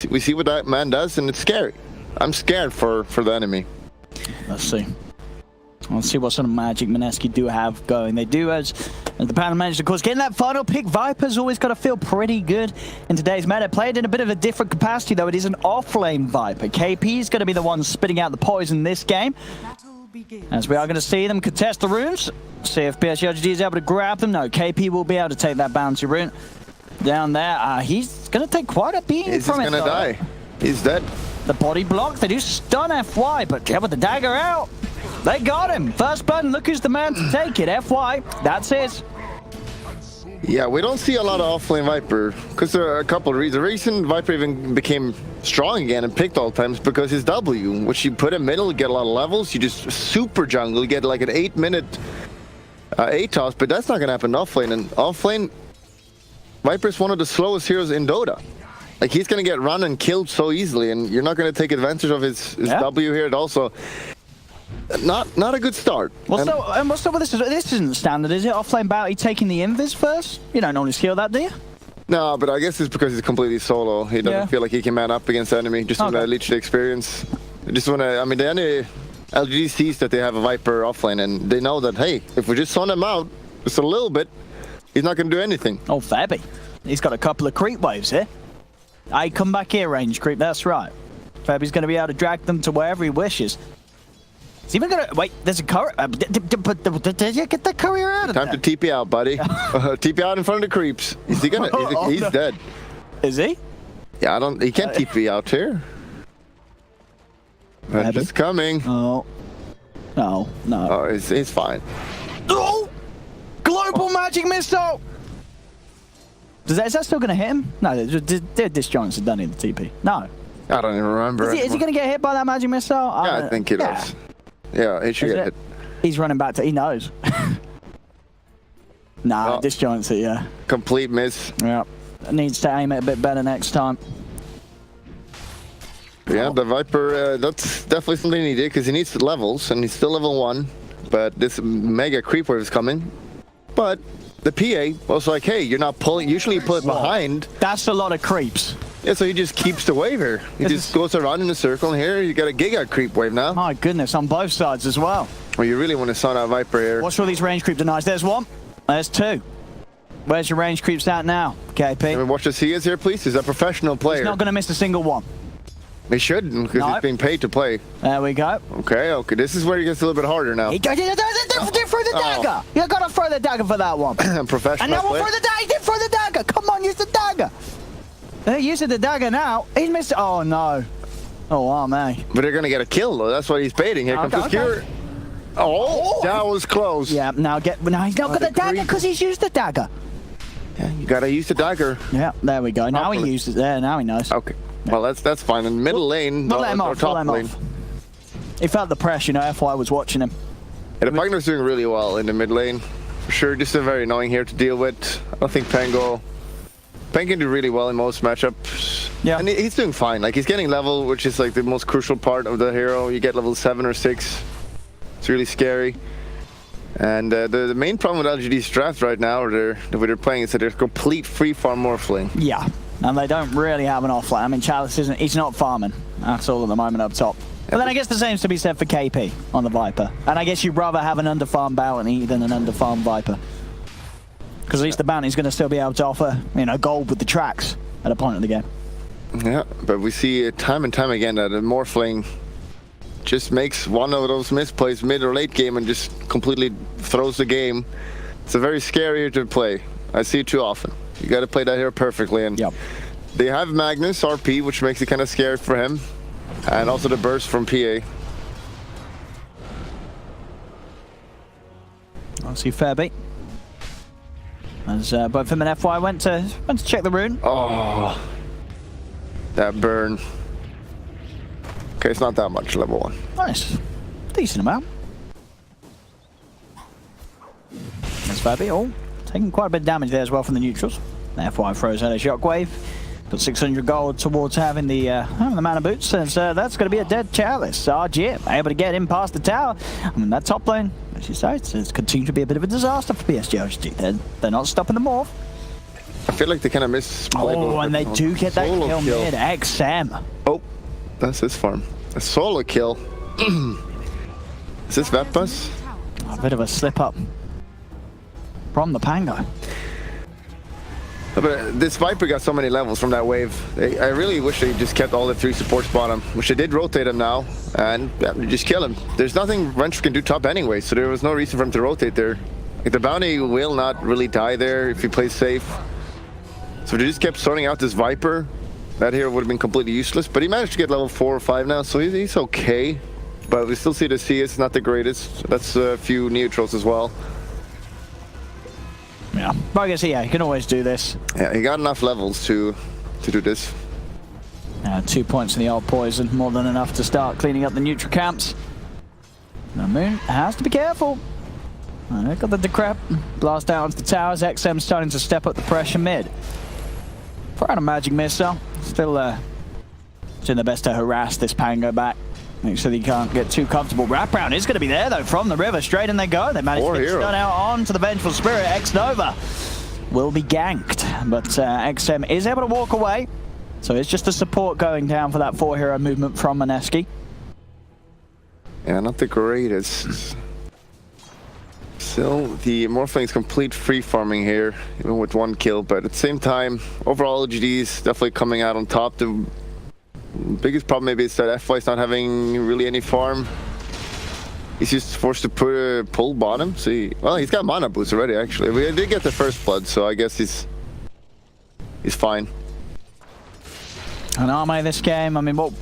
we see what that man does, and it's scary. I'm scared for the enemy. Let's see. Let's see what sort of magic Mineski do have going. They do, as the panel managed, of course, getting that final pick. Viper's always got to feel pretty good in today's meta. Played in a bit of a different capacity, though. It is an off-lane Viper. KP is going to be the one spitting out the poison this game. As we are going to see them contest the runes. See if PSG.LGD is able to grab them. No, KP will be able to take that bounty rune down there. He's going to take quite a beating from it. He's going to die. He's dead. The body block. They do stun FY, but yeah, with the dagger out. They got him. First button, look who's the man to take it. FY, that's it. Yeah, we don't see a lot of offlane Viper because there are a couple of reasons. The reason Viper even became strong again and picked all times because his W, which you put in middle, you get a lot of levels. You just super jungle, you get like an 8-minute ATOS, but that's not going to happen offlane. And offlane, Viper's one of the slowest heroes in Dota. Like, he's going to get run and killed so easily, and you're not going to take advantage of his W here. Also, not a good start. What's up with this? This isn't standard, is it? Offlane bounty taking the invis first? You don't normally skill that, do you? No, but I guess it's because he's completely solo. He doesn't feel like he can man up against the enemy. Just want to leech the experience. Just want to. I mean, the enemy LGD sees that they have a Viper offlane, and they know that, hey, if we just stun him out just a little bit, he's not going to do anything. Oh, Fabi. He's got a couple of creep waves here. I come back here, range creep. That's right. Fabi's going to be able to drag them to wherever he wishes. He's even gonna wait. There's a courier. Did you get that courier out of there? Time to TP out, buddy. TP out in front of the creeps. Is he gonna? He's dead. Is he? Yeah, I don't. He can't TP out here. It's coming. Oh, no. Oh, he's fine. Oh, global magic missile. Is that still gonna hit him? No, they're disjoints. Done in the TP. No. I don't even remember. Is he gonna get hit by that magic missile? Yeah, I think he does. Yeah, he should get hit. He's running back to. He knows. Nah, disjoints it. Yeah. Complete miss. Yeah. Needs to aim it a bit better next time. Yeah, the Viper. That's definitely something he did because he needs levels, and he's still level 1. But this mega creep wave is coming. But the PA was like, hey, you're not pulling. Usually you pull it behind. That's a lot of creeps. Yeah, so he just keeps the wave here. He just goes around in a circle, and here you got a giga creep wave now. My goodness, on both sides as well. Well, you really want to stun out Viper here. Watch all these range creep denies. There's one. There's two. Where's your range creeps at now, KP? Can we watch the CS here, please? He's a professional player. He's not going to miss a single one. He shouldn't, because he's being paid to play. There we go. Okay. This is where it gets a little bit harder now. He did throw the dagger. You got to throw the dagger for that one. Professional and now we'll throw the dagger. He did throw the dagger. Come on, use the dagger. They're using the dagger now. He's missed. Oh, no. Oh, man. But they're going to get a kill, though. That's what he's baiting. Here comes the cure. Oh, that was close. Yeah, now he's not got the dagger because he's used the dagger. Yeah, you got to use the dagger. Yeah, there we go. Now he used it there. Now he knows. Okay. Well, that's fine. In middle lane, we'll let him off. Top lane. He felt the pressure, FY was watching him. Yeah, the Pagner's doing really well in the mid lane. For sure, just very annoying here to deal with. I don't think Pen can do really well in most matchups. Yeah. And he's doing fine. Like, he's getting level, which is like the most crucial part of the hero. You get level 7 or 6. It's really scary. And the main problem with LGD's draft right now, or the way they're playing, is that they're complete free farm morphling. Yeah. And they don't really have an offlane. I mean, Chalice he's not farming at all at the moment up top. But then I guess the same's to be said for KP on the Viper. And I guess you'd rather have an under-farm bounty than an under-farm Viper. Because at least the bounty's going to still be able to offer, gold with the tracks at a point of the game. Yeah, but we see time and time again that a morphling just makes one of those misplays mid or late game and just completely throws the game. It's a very scary to play. I see it too often. You got to play that here perfectly, and they have Magnus RP, which makes it kind of scary for him, and also the burst from PA. I see Fairbeat. As both him and FY went to check the rune. Oh, that burn. Okay, it's not that much, level 1. Nice, decent amount. That's Fairbeat. Oh. Taking quite a bit of damage there as well from the neutrals. FY throws out a shockwave. Got 600 gold towards having the mana boots. And that's going to be a dead Chalice. RG able to get him past the tower. I mean, that top lane, as you say, it's continued to be a bit of a disaster for PSG.LGD. They're not stopping the morph. I feel like they kind of miss. Oh, and they do get that kill mid. XM. Oh, that's his farm. A solo kill. Is this Vepus? A bit of a slip up from the Pango. But this Viper got so many levels from that wave. I really wish they just kept all the 3 supports bottom, which they did rotate him now, and yeah, just kill him. There's nothing Wrench can do top anyway, so there was no reason for him to rotate there. Like, the bounty will not really die there if he plays safe. So if they just kept sorting out this Viper, that hero would have been completely useless. But he managed to get level 4 or 5 now, so he's okay. But we still see the CS not the greatest. So that's a few neutrals as well. Yeah, but I guess, yeah, you can always do this. Yeah, he got enough levels to do this. 2 points in the old poison, more than enough to start cleaning up the neutral camps. Now Moon has to be careful. Got the decrep, blast out onto the towers. XM starting to step up the pressure mid. Fire out a magic missile. Still doing their best to harass this Pango back. Make sure that he can't get too comfortable. Wraparound is going to be there, though, from the river. Straight in they go. They managed to get stun out onto the Vengeful Spirit. X-Nova will be ganked, but XM is able to walk away. So it's just a support going down for that 4-hero movement from Mineski. Yeah, not the greatest. Still, the Morphling's complete free farming here, even with 1 kill. But at the same time, overall, LGD is definitely coming out on top. The biggest problem maybe is that FY is not having really any farm. He's just forced to pull bottom. So he's got mana boost already. Actually, we did get the first blood, so I guess he's fine. And Arme this game, I mean, what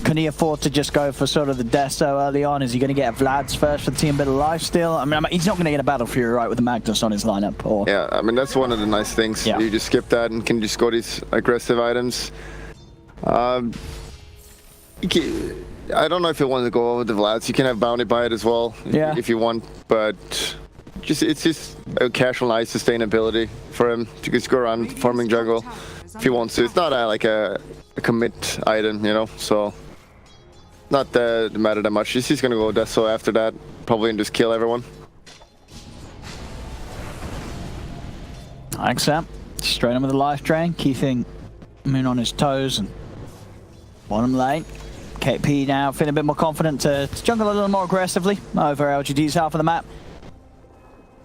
can he afford to just go for sort of the death so early on? Is he going to get Vlad's first for the team, bit of life still? I mean, he's not going to get a Battle Fury, right, with the Magnus on his lineup. Or... Yeah, I mean, that's one of the nice things. Yeah. You just skip that and can just go these aggressive items. I don't know if you want to go over the Vlads. You can have bounty by it as well, if you want. But it's just a casual, nice sustainability for him to just go around farming jungle if he wants to. It's not like a commit item, you know. So not that matter that much. He's just gonna go Deso after that, probably, and just kill everyone. XM straight in with the life drain, keeping Moon on his toes and. Bottom lane, KP now feeling a bit more confident to jungle a little more aggressively over LGD's half of the map.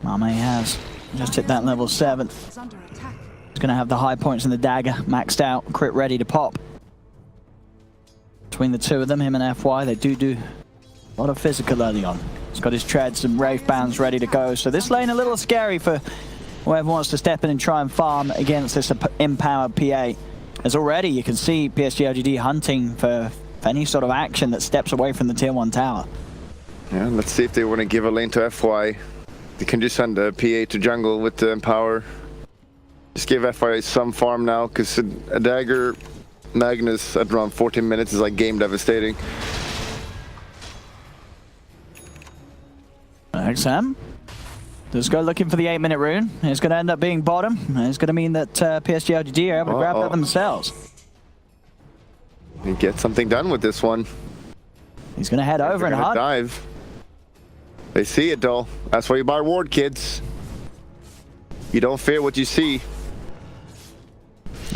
Mame has just hit that level 7. He's going to have the high points in the dagger maxed out, crit ready to pop. Between the two of them, him and FY, they do a lot of physical early on. He's got his treads and Wraith Bands ready to go. So this lane a little scary for whoever wants to step in and try and farm against this empowered PA. As already you can see PSG.LGD hunting for any sort of action that steps away from the tier 1 tower. Yeah, let's see if they want to give a lane to FY. They can just send a PA to jungle with the Empower. Just give FY some farm now, because a dagger Magnus at around 14 minutes is like game devastating. XM does go looking for the 8-minute rune. It's going to end up being bottom. It's going to mean that PSG.LGD are able to grab that themselves. And get something done with this one. He's going to head over and hug. Dive. They see it though. That's why you buy ward, kids. You don't fear what you see.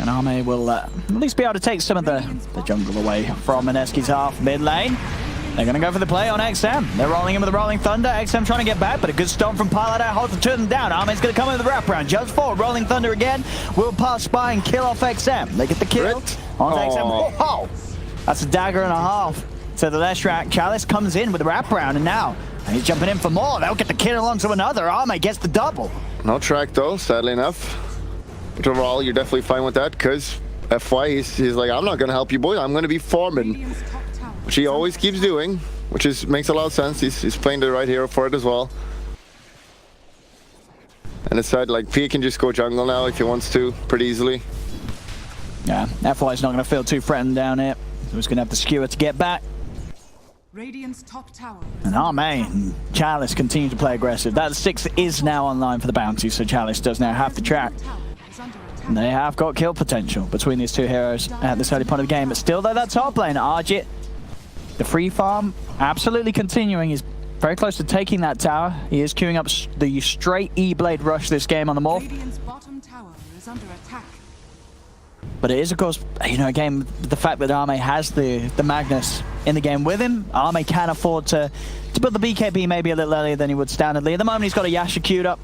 And Arme will at least be able to take some of the jungle away from Mineski's half mid lane. They're going to go for the play on XM. They're rolling in with the Rolling Thunder. XM trying to get back, but a good stomp from Pilot out holds the two of them down. Arme's going to come in with the wraparound. Just forward. Rolling Thunder again. Will pass by and kill off XM. They get the kill on XM. Oh, that's a dagger and a half to the left track. Chalice comes in with the wraparound, and now he's jumping in for more. They'll get the kill along to another. Arme gets the double. No track though, sadly enough. But overall, you're definitely fine with that, because FY, he's like, I'm not going to help you, boy. I'm going to be farming. Which he always keeps doing, which makes a lot of sense. He's playing the right hero for it as well. And it's sad, like, P can just go jungle now if he wants to, pretty easily. Yeah, FY's not going to feel too threatened down here. So he's going to have the skewer to get back. Radiant's top tower. And Arme, Chalice continue to play aggressive. That 6 is now online for the bounty, so Chalice does now have the track. And they have got kill potential between these two heroes at this early point of the game. But still, though, that top lane, Arjit, the free farm, absolutely continuing. He's very close to taking that tower. He is queuing up the straight E-Blade rush this game on the Morph. is under attack. But it is, of course, you know, again, the fact that Arme has the Magnus in the game with him. Arme can afford to put the BKB maybe a little earlier than he would standardly. At the moment, he's got a Yasha queued up.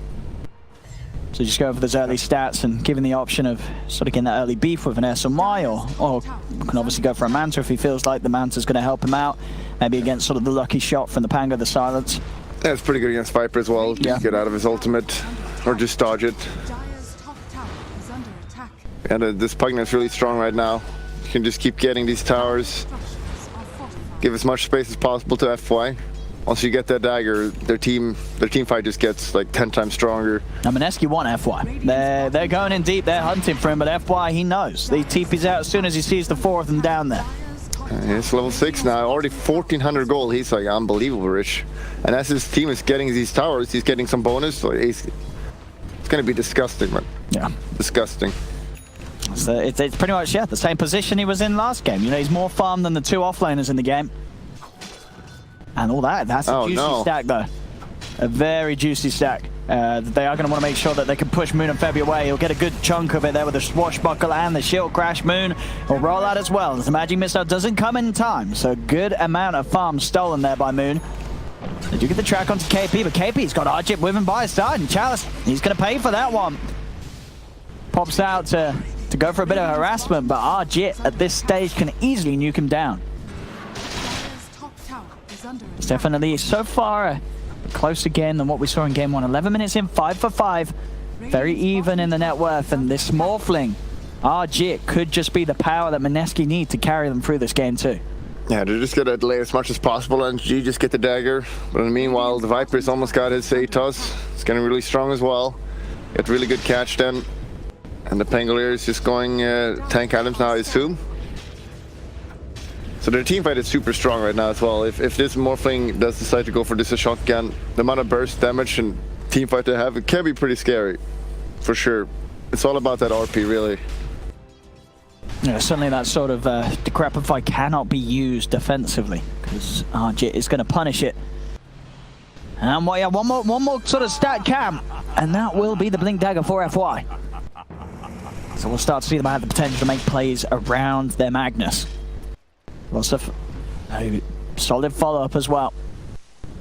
So just go for those early stats and given the option of sort of getting that early beef with an SMY, or can obviously go for a Manta if he feels like the Manta's going to help him out. Maybe against sort of the lucky shot from the Pango, the silence. Yeah, it's pretty good against Viper as well. Yeah. Just get out of his ultimate or just dodge it. Dire's top tower is under attack. And this Pugna is really strong right now. You can just keep getting these towers. Structures are fortified. Give as much space as possible to FY. Once you get that dagger, their team fight just gets like 10 times stronger. Now Mineski want FY. They're going in deep, they're hunting for him, but FY, he knows. He TP's out as soon as he sees the 4 of them down there. He's level 6 now, already 1400 gold. He's like unbelievable rich. And as his team is getting these towers, he's getting some bonus. So it's going to be disgusting, man. Yeah. Disgusting. So it's pretty much, yeah, the same position he was in last game. You know, he's more farm than the 2 offlaners in the game. And all that, that's a juicy stack though. A very juicy stack. They are going to want to make sure that they can push Moon and Febby away. He'll get a good chunk of it there with the Swashbuckle and the Shield Crash. Moon will roll out as well. The Magic Missile doesn't come in time, so good amount of farm stolen there by Moon. They do get the track onto KP, but KP's got Arjit with him by his side, and Chalice, he's going to pay for that one. Pops out to go for a bit of harassment, but Arjit at this stage can easily nuke him down. It's definitely so far a closer game than what we saw in game 1. 11 minutes in, 5 for 5. Very even in the net worth, and this Morphling, Arjit, could just be the power that Mineski need to carry them through this game too. Yeah, they're just gonna delay as much as possible and G just get the dagger. But in the meanwhile, the Viper's almost got his Atos. It's getting really strong as well. Get really good catch then. And the Pangolier is just going tank items now, I assume. So their team fight is super strong right now as well. If this Morphling does decide to go for this shotgun, the amount of burst damage and team fight they have, it can be pretty scary. For sure. It's all about that RP, really. Yeah, certainly that sort of Decrepify cannot be used defensively because Arjit is going to punish it. And yeah, one more sort of stat cam, and that will be the Blink Dagger for FY. So we'll start to see them have the potential to make plays around their Magnus. Lots of solid follow-up as well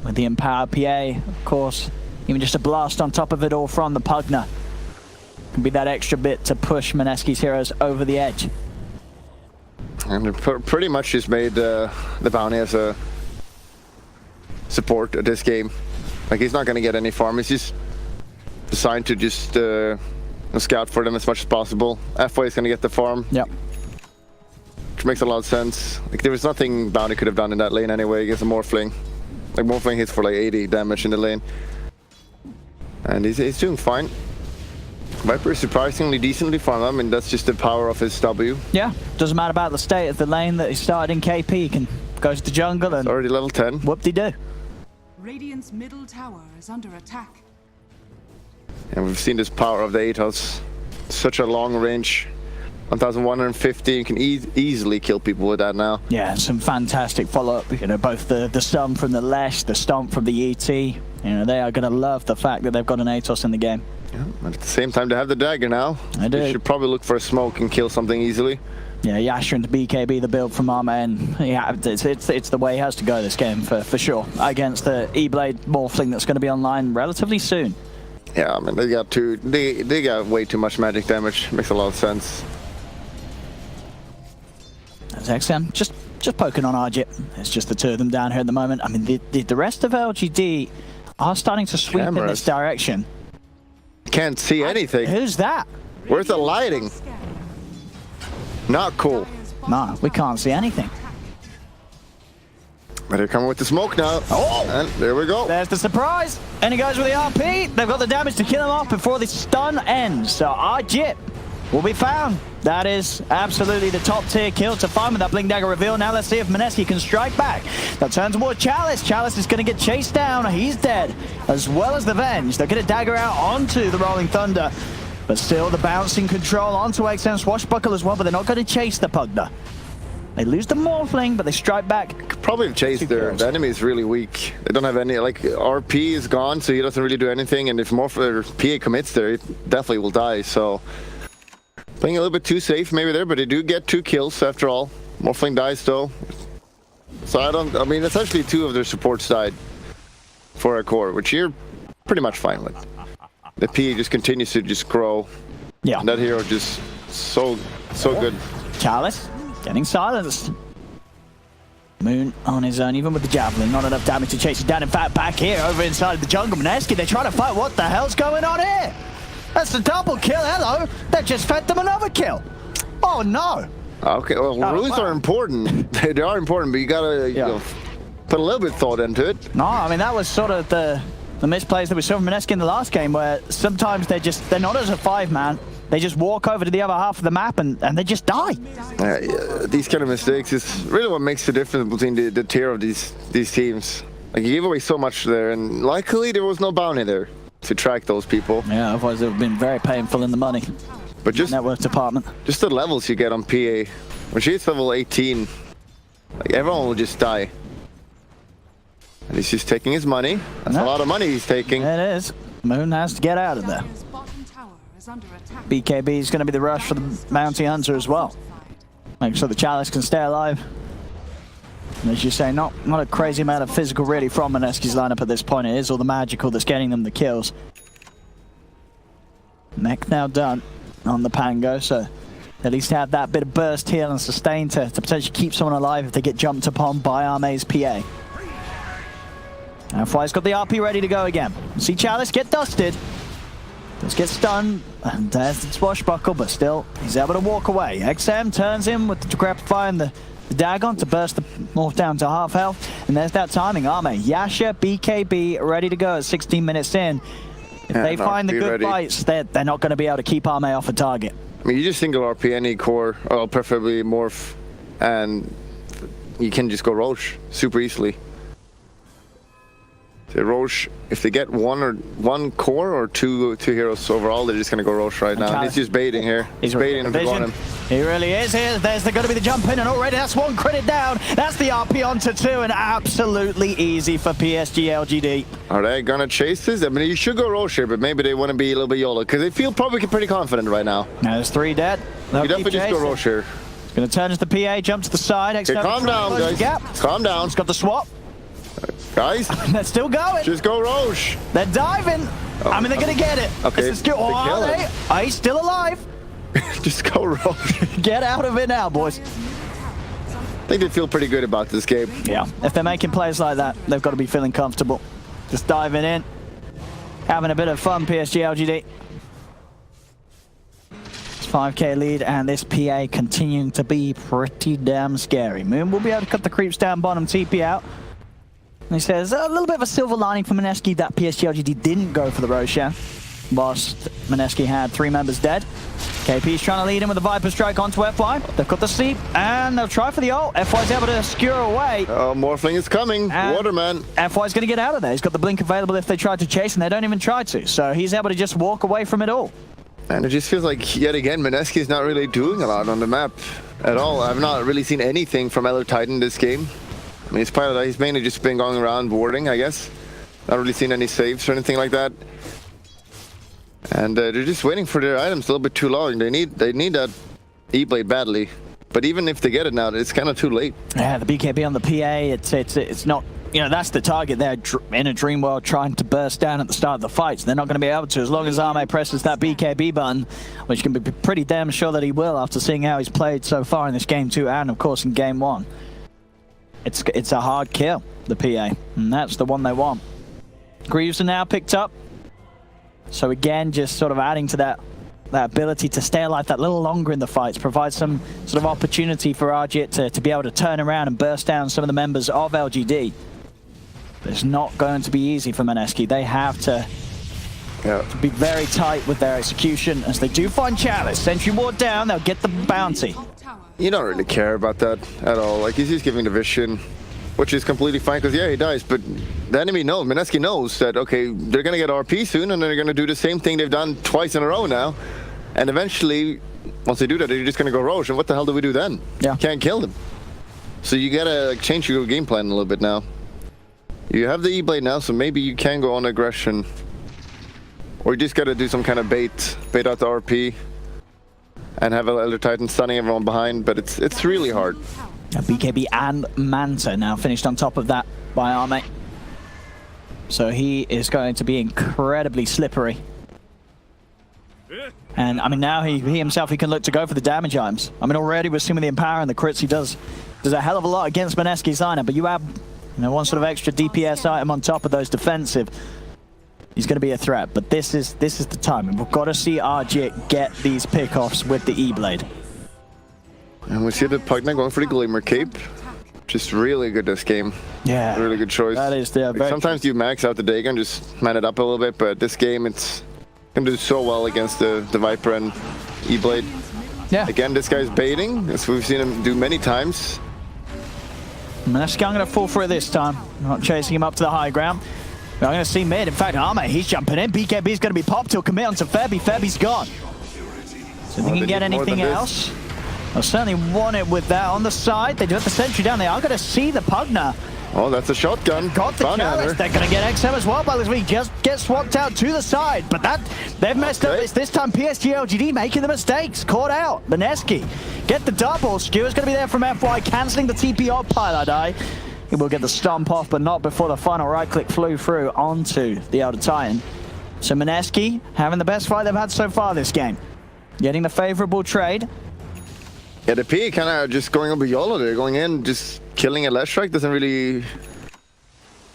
with the Empowered PA, of course. Even just a blast on top of it all from the Pugna can be that extra bit to push Mineski's heroes over the edge. And they pretty much just made the bounty as a support at this game. Like, he's not going to get any farm. He's just designed to just scout for them as much as possible. FY is going to get the farm. Yep. Which makes a lot of sense. Like, there was nothing Bounty could have done in that lane anyway against a Morphling. Like, Morphling hits for like 80 damage in the lane. And he's doing fine. Viper is surprisingly decently farmed. I mean, that's just the power of his W. Yeah, doesn't matter about the state of the lane that he started in KP. He can go to the jungle and... Already level 10. Whoop-de-doo. Radiant's middle tower is under attack. And we've seen this power of the Atos. Such a long range. 1150, you can easily kill people with that now. Yeah, some fantastic follow-up. You know, both the stun from the Lesh, the stomp from the ET. You know, they are going to love the fact that they've got an Atos in the game. Yeah, at the same time, they have the dagger now. I do. They should probably look for a smoke and kill something easily. Yeah, Yasha and BKB, the build from Arma, and yeah, it's the way he has to go this game for sure. Against the E-Blade Morphling that's going to be online relatively soon. Yeah, I mean, they got way too much magic damage. Makes a lot of sense. That's XM, just poking on Arjit. It's just the 2 of them down here at the moment. I mean, the rest of LGD are starting to sweep in this direction. Can't see anything. Who's that? Where's the lighting? Not cool. No, we can't see anything. But they're coming with the smoke now. Oh! And there we go. There's the surprise. And he goes with the RP. They've got the damage to kill him off before the stun ends. So Arjit will be found. That is absolutely the top tier kill to find with that Blink Dagger reveal. Now let's see if Mineski can strike back. They'll turn toward Chalice. Chalice is going to get chased down. He's dead, as well as the Venge. They'll get a dagger out onto the Rolling Thunder. But still the bouncing control onto XM Swashbuckle as well, but they're not going to chase the Pugna. They lose the Morphling, but they strike back. Could probably have chased there. The enemy is really weak. They don't have any, like, RP is gone, so he doesn't really do anything. And if PA commits there, he definitely will die. So Playing a little bit too safe maybe there, but they do get 2 kills after all. Morphling dies though. So I mean, essentially 2 of their supports died for a core, which you're pretty much fine with. The PE just continues to just grow. Yeah. And that hero just so good. Chalice getting silenced. Moon on his own, even with the javelin, not enough damage to chase it down. In fact, back here, over inside the jungle, Mineski, they're trying to fight. What the hell's going on here? That's the double kill. Hello. They just fed them another kill. Oh, no. Okay, well, runes are important. They are important, but you gotta you know, put a little bit of thought into it. No, I mean, that was sort of the misplays that we saw from Mineski in the last game, where sometimes they're not as a 5-man. They just walk over to the other half of the map and they just die. Yeah, these kind of mistakes is really what makes the difference between the tier of these teams. Like, you give away so much there, and luckily there was no bounty there to track those people. Yeah, otherwise it would have been very painful in the money. But just network department. Just the levels you get on PA. When she hits level 18, like, everyone will just die. And he's just taking his money. That's a lot of money he's taking. It is. Moon has to get out of there. BKB is going to be the rush for the bounty hunter as well. Make sure the Chalice can stay alive. And as you say, not a crazy amount of physical really from Mineski's lineup at this point. It is all the magical that's getting them the kills. Mech now done on the Pango, so at least have that bit of burst heal and sustain to potentially keep someone alive if they get jumped upon by Armee's PA. And Fly's got the RP ready to go again. See Chalice get dusted. Does get stunned, and there's the swashbuckle, but still, he's able to walk away. XM turns him with the Grapify and the Dagon to burst the morph down to half health. And there's that timing. Arme, Yasha, BKB ready to go at 16 minutes in. If they find the good fights, they're not going to be able to keep Arme off a target. I mean, you just single RP any core, or preferably morph, and you can just go Roche super easily. The Roche, if they get one core or two heroes overall, they're just gonna go Roche right now. And he's just baiting here. He's baiting him to go on him. He really is here. There's going to be the jump in, and already that's 1 credit down. That's the RP onto 2, and absolutely easy for PSG.LGD. Are they gonna chase this? I mean, you should go Roche here, but maybe they want to be a little bit YOLO because they feel probably pretty confident right now. Now there's 3 dead. You definitely just go Roche here. Going to turn as the PA, jump to the side. Okay, calm down, guys. Calm down. He's got the swap. Guys, they're still going. Just go Roche. They're diving. I mean, they're going to get it. Okay. This is good. Oh, are they? He's still alive. Just go Roche. Get out of it now, boys. I think they feel pretty good about this game. Yeah, if they're making plays like that, they've got to be feeling comfortable. Just diving in. Having a bit of fun, PSG.LGD. 5k lead, and this PA continuing to be pretty damn scary. Moon will be able to cut the creeps down bottom, TP out. And he says a little bit of a silver lining for Mineski that PSG.LGD didn't go for the Roshan, whilst Mineski had 3 members dead. KP's trying to lead him with a Viper Strike onto FY. They've got the sleep, and they'll try for the ult. FY's able to skewer away. Oh, Morphling is coming. Waterman. FY's going to get out of there. He's got the blink available if they try to chase, and they don't even try to. So he's able to just walk away from it all. And it just feels like, yet again, Mineski is not really doing a lot on the map at all. I've not really seen anything from Elder Titan this game. I mean, he's mainly just been going around warding, I guess. Not really seen any saves or anything like that. And they're just waiting for their items a little bit too long. They need that E-Blade badly. But even if they get it now, it's kind of too late. Yeah, the BKB on the PA, it's not... You know, that's the target there in a dream world, trying to burst down at the start of the fights. They're not going to be able to as long as Arme presses that BKB button, which can be pretty damn sure that he will after seeing how he's played so far in this game 2 and, of course, in game 1. It's a hard kill, the PA, and that's the one they want. Greaves are now picked up. So again, just sort of adding to that ability to stay alive that little longer in the fights, provide some sort of opportunity for Arjit to be able to turn around and burst down some of the members of LGD. It's not going to be easy for Mineski. They have to be very tight with their execution as they do find Chalice. Sentry ward down, they'll get the bounty. You don't really care about that at all. Like, he's just giving the vision, which is completely fine because, yeah, he dies. But the enemy knows, Mineski knows that, okay, they're going to get RP soon and they're going to do the same thing they've done twice in a row now. And eventually, once they do that, they're just going to go Roche. And what the hell do we do then? Yeah. Can't kill them. So you got to change your game plan a little bit now. You have the E-Blade now, so maybe you can go on aggression. Or you just gotta do some kind of bait out the RP. and have Elder Titan stunning everyone behind, but it's really hard. BKB and Manta now finished on top of that by Arme. So he is going to be incredibly slippery. And I mean, now he himself, he can look to go for the damage items. I mean, already we're seeing with the Empower and the crits he does a hell of a lot against Mineski's lineup, but you add, you know, one sort of extra DPS item on top of those defensive, he's going to be a threat. But this is the time, and we've got to see RJ get these pickoffs with the E-Blade. And we see the Pugna going for the Glimmer Cape. Just really good this game. Yeah. Really good choice. That is the like sometimes you max out the Dagon, just man it up a little bit, but this game it's can do so well against the Viper and E-Blade. Yeah. Again, this guy's baiting, as we've seen him do many times. Mineski, I'm going to fall for it this time. Not chasing him up to the high ground. I'm going to see mid. In fact, Arme, he's jumping in. BKB's going to be popped. He'll commit onto Febby. Febby's gone. So they can get anything else. I certainly want it with that on the side. They do have the sentry down there. I'm going to see the Pugna. Oh, that's a shotgun. Got the challenge. They're going to get XM as well by this week. Just get swapped out to the side. But they've messed up this time. PSG.LGD making the mistakes. Caught out. Mineski. Get the double. Skewer's going to be there from FY, cancelling the TP off Pilot Eye. He will get the stomp off, but not before the final right click flew through onto the Elder Titan. So Mineski having the best fight they've had so far this game. Getting the favorable trade. Yeah, the P kind of just going over YOLO there, going in, just killing a left strike doesn't really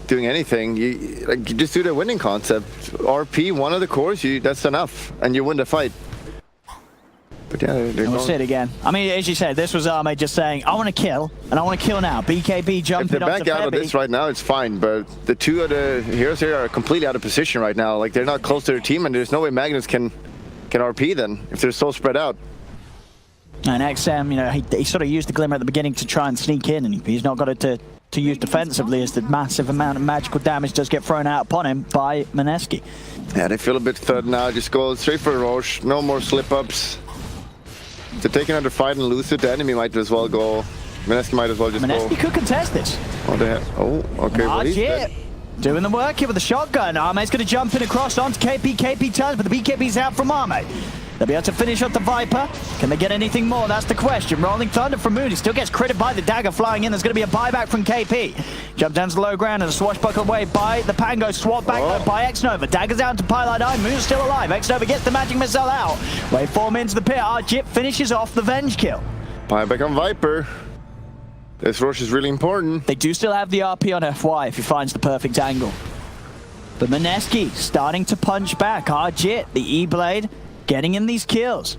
doing anything. You just do the winning concept. RP, one of the cores, that's enough, and you win the fight. But yeah, we'll see it again. I mean, as you said, this was Arme just saying, I want to kill, and I want to kill now. BKB jumping if they're back out of this right now, it's fine, but the two of the heroes here are completely out of position right now. Like, they're not close to their team, and there's no way Magnus can RP then, if they're so spread out. And XM, you know, he sort of used the Glimmer at the beginning to try and sneak in, and he's not got it to use defensively, as the massive amount of magical damage does get thrown out upon him by Mineski. Yeah, they feel a bit third now. Just go straight for Roche. No more slip-ups. If they're taking another fight and lose it, the enemy might as well go. Mineski might as well just Mineski go. could contest this. Oh, okay. Well, he's dead. Doing the work here with the shotgun. Arme's going to jump in across onto KP. KP turns, but the BKB's out from Arme. They'll be able to finish off the Viper. Can they get anything more? That's the question. Rolling Thunder from Moon. He still gets critted by the dagger flying in. There's going to be a buyback from KP. Jump down to the low ground and a swashbuckle away by the Pango. Swap back by X-Nova. Daggers out to Pilot Eye. Moon's still alive. X-Nova gets the magic missile out. Waveform into the pit. Jip finishes off the Venge kill. Buyback on Viper. This rush is really important. They do still have the RP on FY if he finds the perfect angle. But Mineski starting to punch back. Jit, the E-Blade, getting in these kills.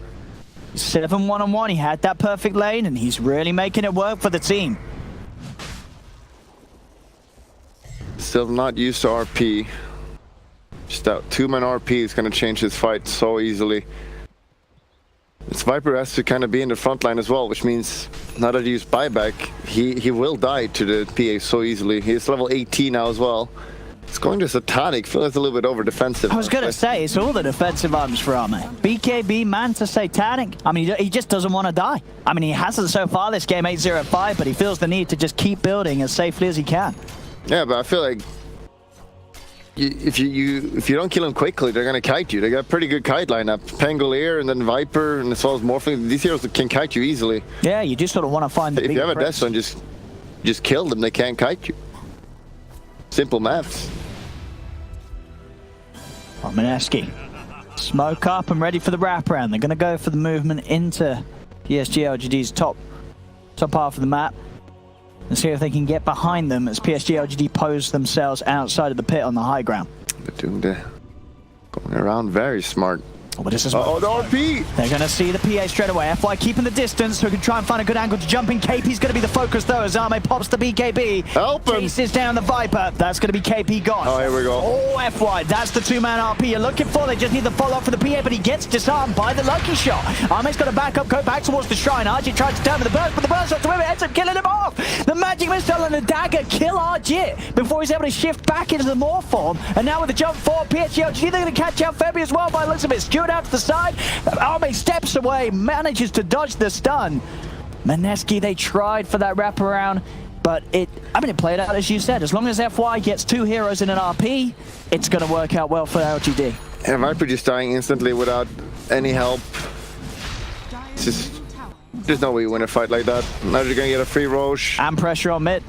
7 1-on-1, he had that perfect lane, and he's really making it work for the team. Still not used to RP. Just that 2-man RP is going to change his fight so easily. This Viper has to kind of be in the front line as well, which means now that he used buyback, he will die to the PA so easily. He's level 18 now as well. It's going to Satanic. Feels like a little bit over defensive. I was going to say, it's all the defensive items for Arme. BKB, Manta, Satanic. I mean, he just doesn't want to die. I mean, he hasn't so far this game, 8-0-5, but he feels the need to just keep building as safely as he can. Yeah, but I feel like if you don't kill him quickly, they're going to kite you. They got a pretty good kite lineup. Pangolier and then Viper and as well as Morphling. These heroes can kite you easily. Yeah, you just sort of want to find the If you have a Death Zone, just kill them. They can't kite you. Simple maths. Mineski. Smoke up and ready for the wraparound. They're going to go for the movement into PSG.LGD's top half of the map. And see if they can get behind them as PSG.LGD pose themselves outside of the pit on the high ground. They're doing going around very smart. Oh, but this is the RP! They're going to see the PA straight away. FY keeping the distance, so he can try and find a good angle to jump in. KP's going to be the focus, though, as Arme pops the BKB. Help him! Chases down the Viper. That's going to be KP gone. Oh, here we go. Oh, FY, that's the 2-man RP you're looking for. They just need the follow-up for the PA, but he gets disarmed by the lucky shot. Arme's got to back up, go back towards the shrine. RG tries to turn with the burst, but the burst onto him, ends up killing him off. The magic missile and the dagger kill RG before he's able to shift back into the morph form. And now with the jump forward, PSG.LGD, they're going to catch out Febby as well by the looks of it. Stewart out to the side. Arme steps away, manages to dodge the stun. Mineski, they tried for that wraparound, but it played out as you said. As long as FY gets 2 heroes in an RP, it's going to work out well for LGD. And Viper just dying instantly without any help. It's just, there's no way you win a fight like that. Now you're gonna get a free Roche. And pressure on mid.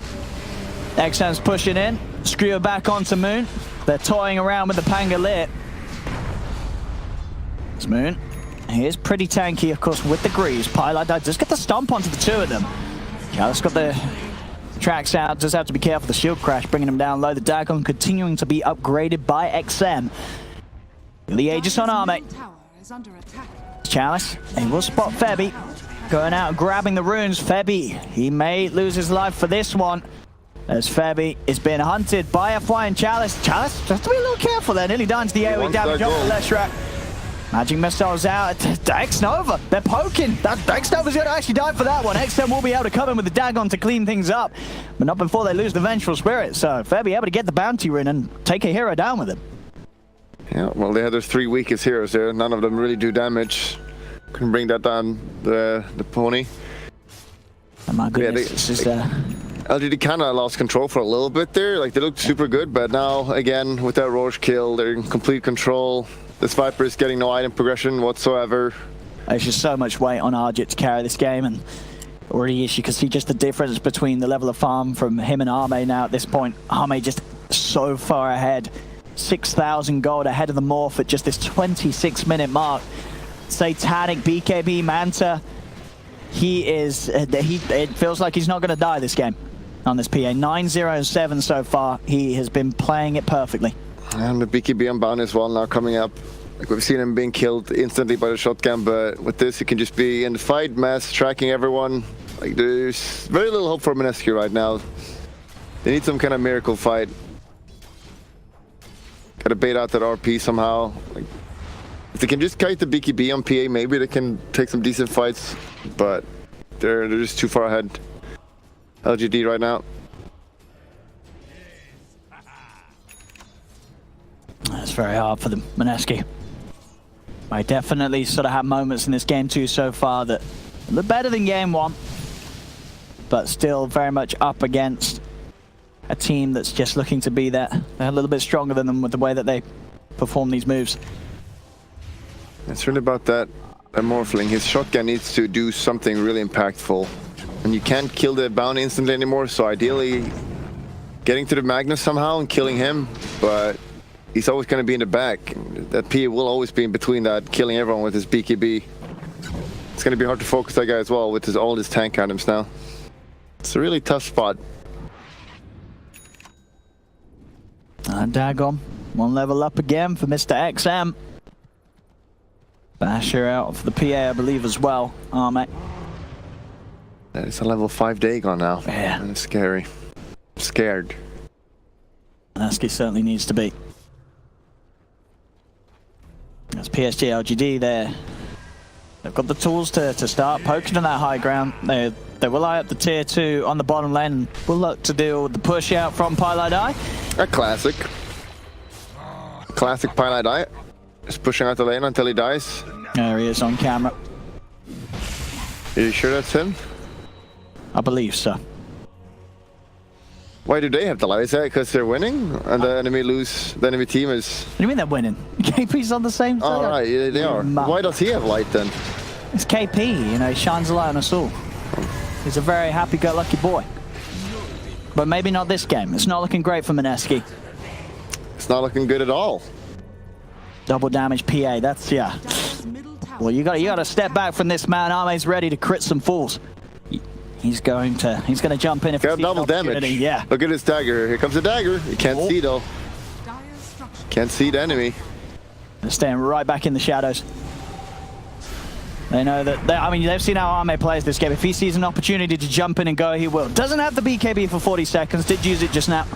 XM's pushing in. Screw back onto Moon. They're toying around with the Pangolier. It's Moon. He is pretty tanky, of course, with the Greaves. Pilot just got the stomp onto the two of them. Chalice got the tracks out. Just have to be careful. The shield crash bringing him down low. The Dagon continuing to be upgraded by XM. The Aegis on Arme. Chalice. He will spot Febby. Going out and grabbing the runes. Febby, he may lose his life for this one. As Febby is being hunted by FY and Chalice. Chalice, just to be a little careful there. Nearly done to the AoE damage off the Leshrac. Magic missiles out. Dex Nova, they're poking. Dex Nova's going to actually die for that one. XM will be able to come in with the Dagon to clean things up, but not before they lose the Vengeful Spirit. So Febby able to get the bounty rune and take a hero down with him. Yeah, well, they had their 3 weakest heroes there. None of them really do damage. Couldn't bring that down the pony. Oh my goodness, this is LGD kind of lost control for a little bit there. Like, they looked super good, but now, again, with that Roche kill, they're in complete control. This Viper is getting no item progression whatsoever. There's just so much weight on Argit to carry this game, and already you can see just the difference between the level of farm from him and Arme now at this point. Arme just so far ahead. 6,000 gold ahead of the Morph at just this 26-minute mark. Satanic, BKB, Manta. It feels like he's not going to die this game on this PA. 9-0-7 so far. He has been playing it perfectly. And the BKB Unbound as well now coming up. Like, we've seen him being killed instantly by the shotgun, but with this, he can just be in the fight, mass, tracking everyone. Like, there's very little hope for Mineski right now. They need some kind of miracle fight. Gotta bait out that RP somehow. Like, if they can just kite the BKB on PA, maybe they can take some decent fights, but they're just too far ahead. LGD right now. That's very hard for them, Mineski. I definitely sort of have moments in this game too so far that look better than game one, but still very much up against a team that's just looking to be that a little bit stronger than them with the way that they perform these moves. It's really about that Morphling. His shotgun needs to do something really impactful. And you can't kill the bounty instantly anymore, so ideally getting to the Magnus somehow and killing him, but he's always going to be in the back. That PA will always be in between that, killing everyone with his BKB. It's going to be hard to focus that guy as well with all his tank items now. It's a really tough spot. Dagon, one level up again for Mr. XM. Basher out for the PA, I believe, as well. Arme. It's a level 5 Dagon now. Yeah. That's scary. I'm scared. Mineski certainly needs to be. That's PSG.LGD there. They've got the tools to start poking on that high ground. They will eye up the tier 2 on the bottom lane. Will look to deal with the push out from Pilot Eye. A classic. Classic Pilot Eye. Just pushing out the lane until he dies. There he is on camera. Are you sure that's him? I believe so. Why do they have the light? Is that because they're winning and the enemy team is... What do you mean they're winning? KP's on the same side. Oh, right, yeah, they are. Why does he have light then? It's KP, you know, he shines a light on us all. He's a very happy-go-lucky boy. But maybe not this game. It's not looking great for Mineski. It's not looking good at all. Double damage PA, that's, yeah. Well, you gotta step back from this man. Arme's ready to crit some fools. He's gonna jump in if he sees double damage. Yeah. Look at his dagger. Here comes the dagger. You can't see though. Can't see the enemy. They're staying right back in the shadows. They know that, I mean, they've seen how Arme plays this game. If he sees an opportunity to jump in and go, he will. Doesn't have the BKB for 40 seconds. Did use it just now.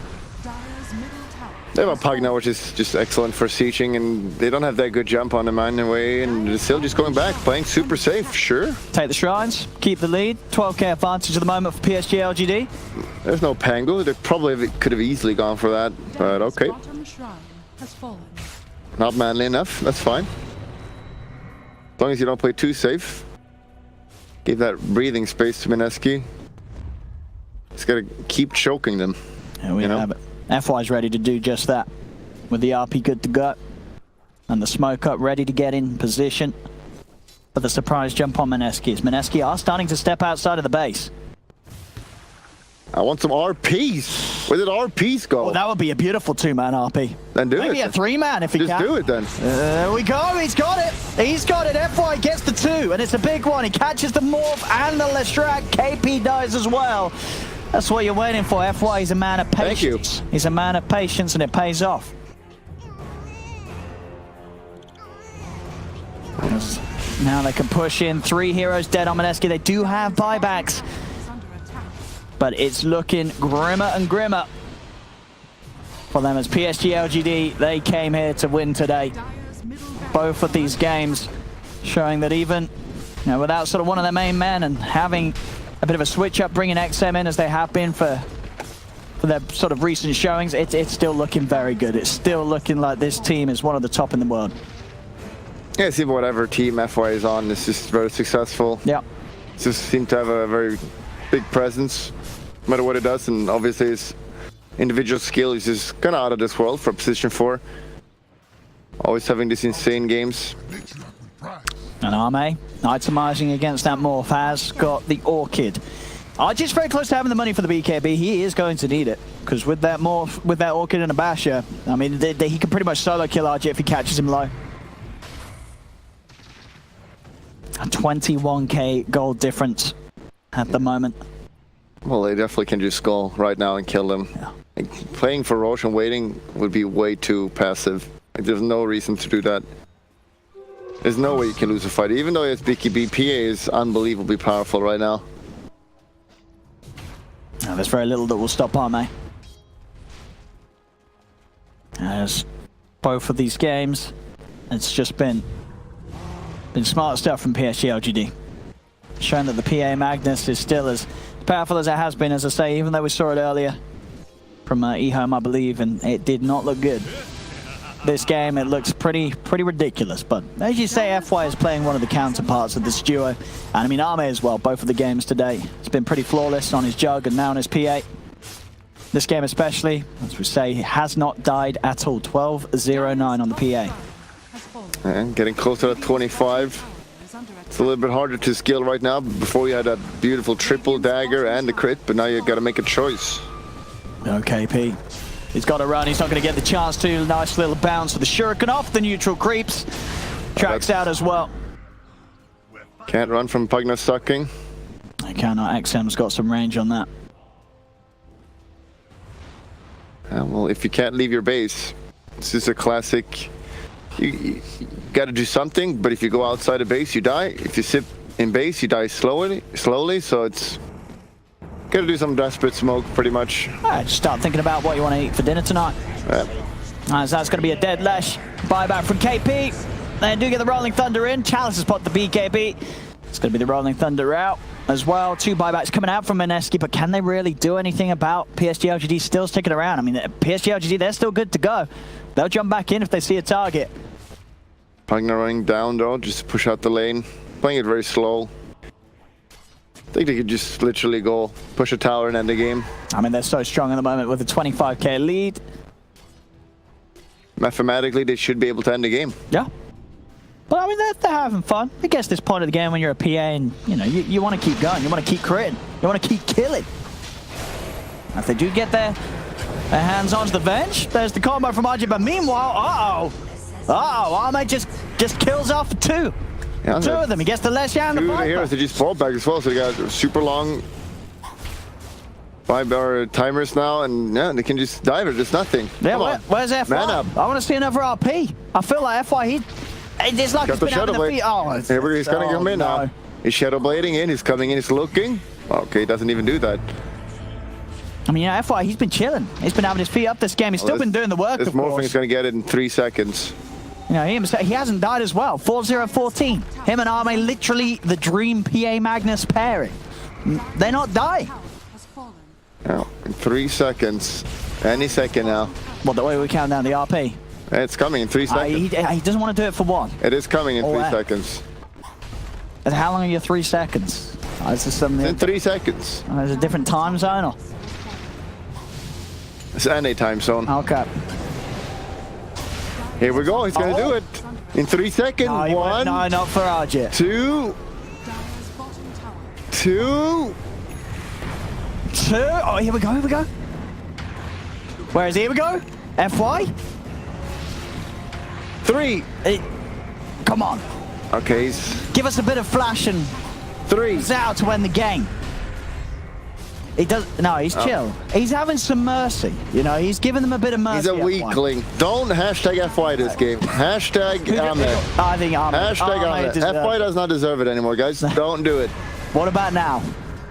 They have a Pug now, which is just excellent for sieging, and they don't have that good jump on the man anyway, and they're still just going back, playing super safe, sure. Take the shrines, keep the lead. 12k advantage at the moment for PSG.LGD. There's no Pango. They probably could have easily gone for that, but okay. Not manly enough, that's fine. As long as you don't play too safe. Give that breathing space to Mineski. Just gotta keep choking them. Yeah, we have it. FY's ready to do just that. With the RP good to go. And the smoke up ready to get in position. But the surprise jump on Mineski is Mineski are starting to step outside of the base. I want some RPs. Where did RPs go? Well, that would be a beautiful 2-man RP. Then do it. Maybe a 3-man if he Just can. do it then. There we go. He's got it. He's got it. FY gets the 2, and it's a big one. He catches the Morph and the Lestrak. KP dies as well. That's what you're waiting for. FY is a man of patience. Thank you. He's a man of patience, and it pays off. Now they can push in. 3 heroes dead on Mineski. They do have buybacks, but it's looking grimmer and grimmer for them as PSG.LGD, they came here to win today. Both of these games showing that even without sort of one of their main men and having a bit of a switch up, bringing XM in as they have been for their sort of recent showings, it's still looking very good. It's still looking like this team is one of the top in the world. Yeah, see, whatever team FY is on, it's just very successful. Yeah. Just seem to have a very big presence, no matter what it does, and obviously his individual skill is just kind of out of this world for position 4. Always having these insane games. And Arme, itemizing against that Morph, has got the Orchid. RG's very close to having the money for the BKB. He is going to need it, because with that Morph, with that Orchid and a Basher, I mean, he can pretty much solo kill RG if he catches him low. A 21k gold difference at the moment. Well, they definitely can just go right now and kill them. Yeah. Like, playing for Roche and waiting would be way too passive. Like, there's no reason to do that. There's no way you can lose a fight, even though it's BKB. PA is unbelievably powerful right now. Now, there's very little that will stop Arme. As both of these games, it's just been smart stuff from PSG.LGD. Showing that the PA Magnus is still as powerful as it has been, as I say, even though we saw it earlier from eHome, I believe, and it did not look good. This game, it looks pretty ridiculous, but as you say, FY is playing one of the counterparts of this duo, and I mean Arme as well. Both of the games today, it's been pretty flawless on his Jug and now on his PA. This game especially, as we say, has not died at all. 12-0-9 on the PA. And getting closer to 25. It's a little bit harder to skill right now. Before you had that beautiful triple dagger and the crit, but now you've got to make a choice. No KP. He's got to run. He's not going to get the chance to. Nice little bounce with the shuriken off the neutral creeps. Tracks out as well. Can't run from Pugna sucking. I cannot. XM's got some range on that. Well, if you can't leave your base, this is a classic. You got to do something, but if you go outside the base, you die. If you sit in base, you die slowly. So it's got to do some desperate smoke, pretty much. Just start thinking about what you want to eat for dinner tonight. As that's going to be a dead Lesh. Buyback from KP. They do get the Rolling Thunder in. Chalice has spot the BKB. It's going to be the Rolling Thunder out as well. 2 buybacks coming out from Mineski, but can they really do anything about PSG.LGD still sticking around? I mean, PSG.LGD, they're still good to go. They'll jump back in if they see a target. Pugna running down though, just to push out the lane. Playing it very slow. I think they could just literally go push a tower and end the game. I mean, they're so strong at the moment with a 25k lead. Mathematically, they should be able to end the game. Yeah. But I mean, they're having fun. I guess this point of the game when you're a PA and, you want to keep going. You want to keep critting. You want to keep killing. If they do get their hands onto the bench, there's the combo from RG. But meanwhile, Arme just kills off 2. Yeah, 2 of them. He gets the Lesh and the Viper. Heroes, they just fall back as well, so they got super long 5-hour timers now, and yeah, they can just dive it. There's nothing. Yeah, where's FY? Man up. I want to see another RP. I feel like FY, it's like got he's been having the feet. He's gonna come in now. He's shadow blading in. He's coming in. He's looking. Okay, he doesn't even do that. I mean, FY, he's been chilling. He's been having his feet up this game. He's still been doing the work, This of course. morphing's gonna get it in 3 seconds. He hasn't died as well. 4-0-14. Him and Arme, literally the dream PA Magnus pairing. They're not dying. Now, in 3 seconds. Any second now. Well, the way we count down the RP. It's coming in 3 seconds. He doesn't want to do it for 1. It is coming in 3 seconds. And how long are your 3 seconds? Is this something? In 3 seconds. There's a different time zone, or? It's any time zone. Okay. Here we go. He's gonna do it. In 3 seconds. No, he won't. 1, No, not for Arjit. 2, Dire's bottom tower 2. 2. Oh, here we go. Here we go. Where is he? Here we go. FY. 3. Come on. Okay, he's Give us a bit of flash and 3. he's out to win the game. He does. No, he's chill. He's having some mercy. You know, he's giving them a bit of mercy. He's a weakling. Don't hashtag FY this game. Hashtag Ahmed. I think Ahmed. Hashtag Ahmed. FY does not deserve it anymore, guys. Don't do it. What about now?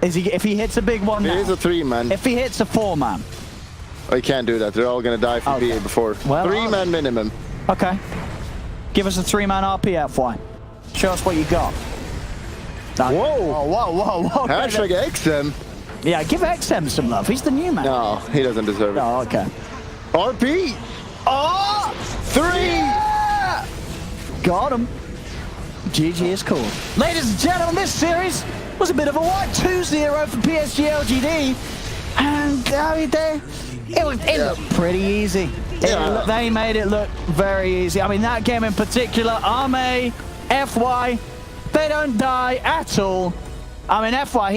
Is he? If he hits a big one It now? is a 3-man. If he hits a 4-man. Oh, you can't do that. They're all going to die from Okay. PA before. Well, 3-man minimum. Okay. Give us a 3-man RP FY. Show us what you got. Whoa. Whoa. Okay, Hashtag XM. yeah, give XM some love. He's the new man. No, he doesn't deserve it. Oh, okay. RP. Oh! 3. Yeah! Got him. GG is cool. Ladies and gentlemen, this series was a bit of a wipe. 2-0 for PSG.LGD. And it looked pretty easy. They made it look very easy. I mean, that game in particular, Ame, FY, they don't die at all. I mean, FY,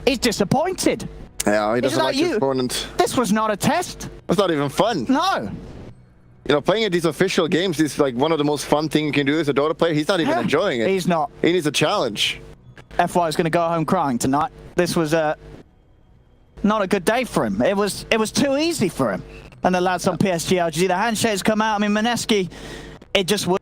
he's disappointed. Yeah, he doesn't that like his you? opponent. This was not a test. It's not even fun. No. You know, playing at these official games is like one of the most fun things you can do as a Dota player. He's not even enjoying it. He's not. He needs a challenge. FY is going to go home crying tonight. This was not a good day for him. It was too easy for him. And the lads on PSG.LGD, the handshakes come out. I mean, Mineski, it just would.